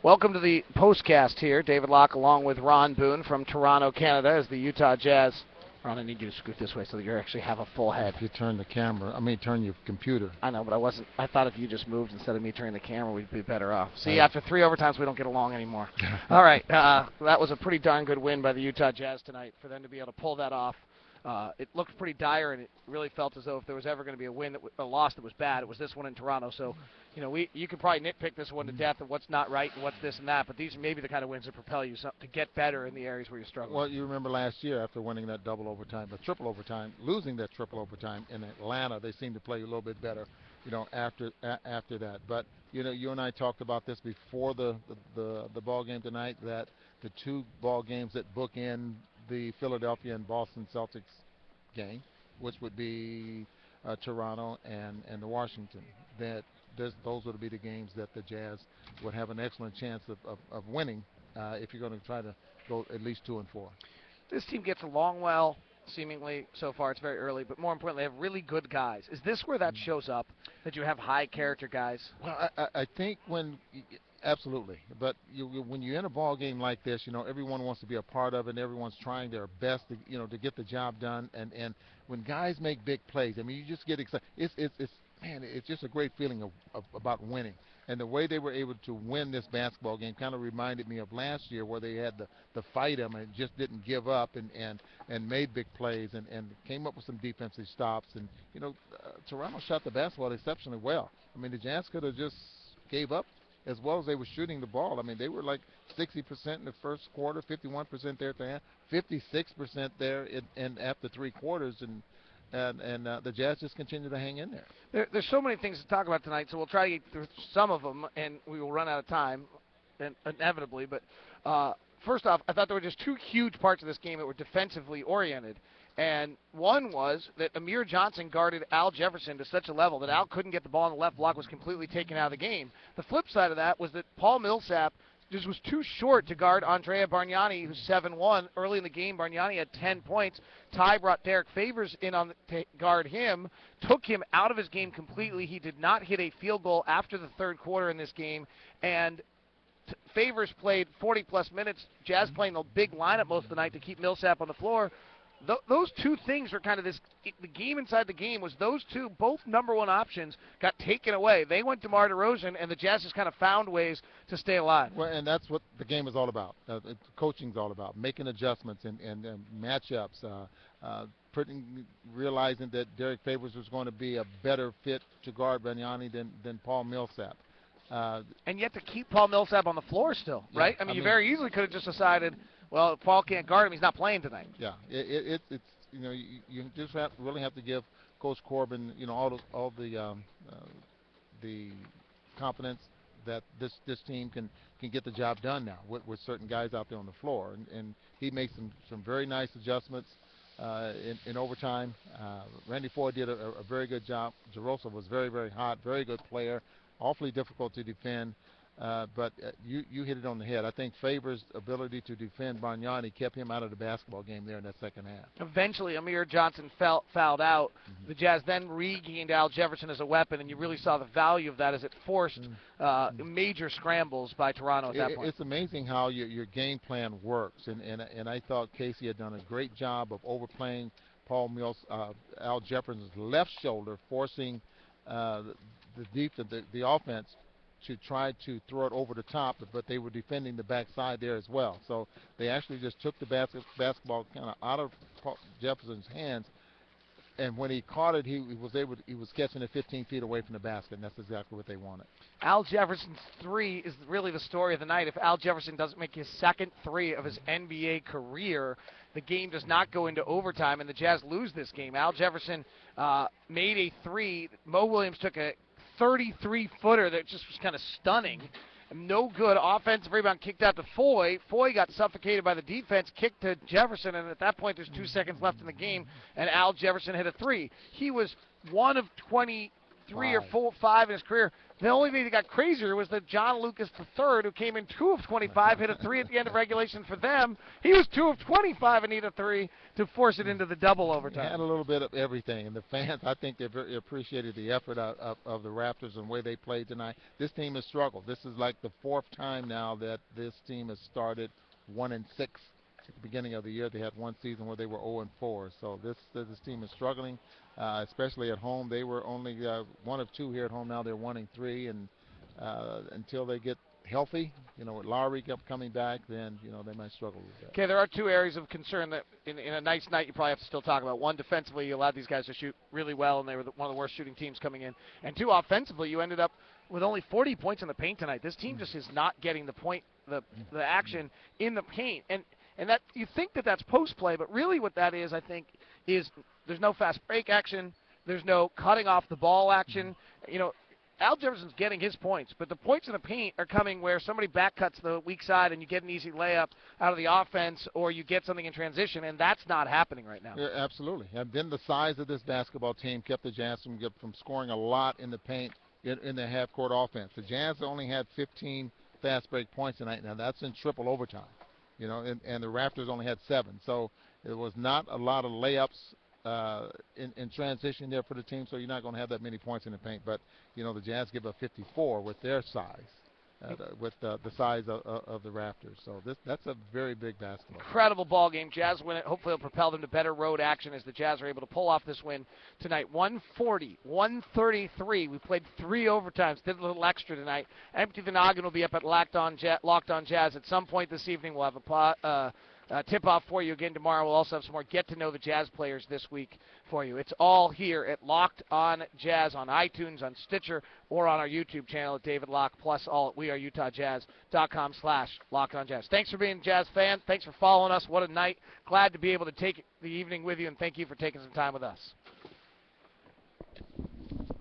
Welcome to the POSTCAST here. David Locke along with Ron Boone from Toronto, Canada, as the Utah Jazz. Ron, I need you to scoot this way so that you actually have a full head. If you turn the camera, turn your computer. I know, but I thought if you just moved instead of me turning the camera, we'd be better off. See, after 3 overtimes, we don't get along anymore. All right, that was a pretty darn good win by the Utah Jazz tonight for them to be able to pull that off. It looked pretty dire, and it really felt as though if there was ever going to be a loss that was bad, it was this one in Toronto. So, you could probably nitpick this one to death of what's not right and what's this and that, but these are maybe the kind of wins that propel you to get better in the areas where you're struggling. Well, you remember last year after winning that double overtime, the triple overtime, losing that triple overtime in Atlanta, they seemed to play a little bit better, after that. But you and I talked about this before the ball game tonight, that the two ball games that bookend the Philadelphia and Boston Celtics game, which would be Toronto and the Washington, those would be the games that the Jazz would have an excellent chance of winning if you're going to try to go at least 2-4. This team gets along well, seemingly so far. It's very early, but more importantly, they have really good guys. Is this where that shows up, that you have high character guys? Well, I think absolutely. But when you're in a ball game like this, everyone wants to be a part of it, and everyone's trying their best to get the job done. And when guys make big plays, you just get excited. It's just a great feeling about winning. And the way they were able to win this basketball game kind of reminded me of last year, where they had to fight them and just didn't give up and made big plays and came up with some defensive stops. And Toronto shot the basketball exceptionally well. The Jazz could have just gave up as well as they were shooting the ball. They were like 60% in the first quarter, 51% there at the end, 56% there in after 3 quarters, and the Jazz just continue to hang in there. There's so many things to talk about tonight, so we'll try to get through some of them, and we will run out of time, inevitably. But first off, I thought there were just 2 huge parts of this game that were defensively oriented. And one was that Amir Johnson guarded Al Jefferson to such a level that Al couldn't get the ball on the left block, was completely taken out of the game. The flip side of that was that Paul Millsap just was too short to guard Andrea Bargnani, who's 7'1". Early in the game, Bargnani had 10 points. Ty brought Derek Favors in to guard him, took him out of his game completely. He did not hit a field goal after the third quarter in this game, and Favors played 40-plus minutes. Jazz playing the big lineup most of the night to keep Millsap on the floor. Those 2 things were kind of the game inside the game was those 2, both number 1 options, got taken away. They went to DeMar DeRozan, and the Jazz just kind of found ways to stay alive. Well, and that's what the game is all about. Coaching's all about, making adjustments and matchups, realizing that Derek Favors was going to be a better fit to guard Bargnani than Paul Millsap. And yet to keep Paul Millsap on the floor still, right? You very easily could have just decided, well, if Paul can't guard him, he's not playing tonight. Yeah, it's you just really have to give Coach Corbin all the confidence that this team can get the job done now with certain guys out there on the floor, and he made some very nice adjustments in overtime. Randy Ford did a very good job. Jarosa was very, very hot, very good player, awfully difficult to defend. But you hit it on the head. I think Favors' ability to defend Bargnani kept him out of the basketball game there in that second half. Eventually, Amir Johnson fouled out. The Jazz then regained Al Jefferson as a weapon, and you really saw the value of that as it forced major scrambles by Toronto at that point. It's amazing how your game plan works, and I thought Casey had done a great job of overplaying Al Jefferson's left shoulder, forcing the offense to try to throw it over the top, but they were defending the backside there as well. So they actually just took the basketball kind of out of Jefferson's hands, and when he caught it, he was catching it 15 feet away from the basket, and that's exactly what they wanted. Al Jefferson's 3 is really the story of the night. If Al Jefferson doesn't make his second 3 of his NBA career, the game does not go into overtime, and the Jazz lose this game. Al Jefferson made a 3. Mo Williams took a 33-footer that just was kind of stunning. No good. Offensive rebound kicked out to Foy. Foy got suffocated by the defense, kicked to Jefferson, and at that point there's 2 seconds left in the game, and Al Jefferson hit a 3. He was 1 of 23 or 5 in his career The only thing that got crazier was that John Lucas III, who came in 2 of 25, hit a 3 at the end of regulation for them. He was 2 of 25 and needed a 3 to force it into the double overtime. Had a little bit of everything, and the fans, I think they very appreciated the effort of the Raptors and the way they played tonight. This team has struggled. This is like the 4th time now that this team has started 1-6. At the beginning of the year, they had one season where they were 0-4. So this team is struggling, especially at home. They were only 1 of 2 here at home. Now they're 1-3, and until they get healthy, with Lowry coming back, then they might struggle with that. Okay, there are 2 areas of concern that in a nice night you probably have to still talk about. One, defensively, you allowed these guys to shoot really well, and they were one of the worst shooting teams coming in. And 2, offensively, you ended up with only 40 points in the paint tonight. This team just is not getting the action in the paint, and that you think that that's post play, but really what that is, I think, is there's no fast break action, there's no cutting off the ball action. Al Jefferson's getting his points, but the points in the paint are coming where somebody back cuts the weak side and you get an easy layup out of the offense, or you get something in transition, and that's not happening right now. Yeah, absolutely. And then the size of this basketball team kept the Jazz from scoring a lot in the paint in the half-court offense. The Jazz only had 15 fast break points tonight. Now that's in triple overtime, and the Raptors only had 7. So it was not a lot of layups in transition there for the team, so you're not going to have that many points in the paint. But the Jazz give up 54 with their size, with the size of the Raptors. So that's a very big basketball. Incredible ball game. Jazz win it. Hopefully it'll propel them to better road action as the Jazz are able to pull off this win tonight. 140-133. We played 3 overtimes. Did a little extra tonight. Empty the Noggin will be up at Locked On Jazz at some point this evening. We'll have a tip-off for you again tomorrow. We'll also have some more get-to-know the Jazz players this week for you. It's all here at Locked On Jazz on iTunes, on Stitcher, or on our YouTube channel at David Locke, plus all at weareutahjazz.com/LockedOnJazz. Thanks for being a Jazz fan. Thanks for following us. What a night. Glad to be able to take the evening with you, and thank you for taking some time with us.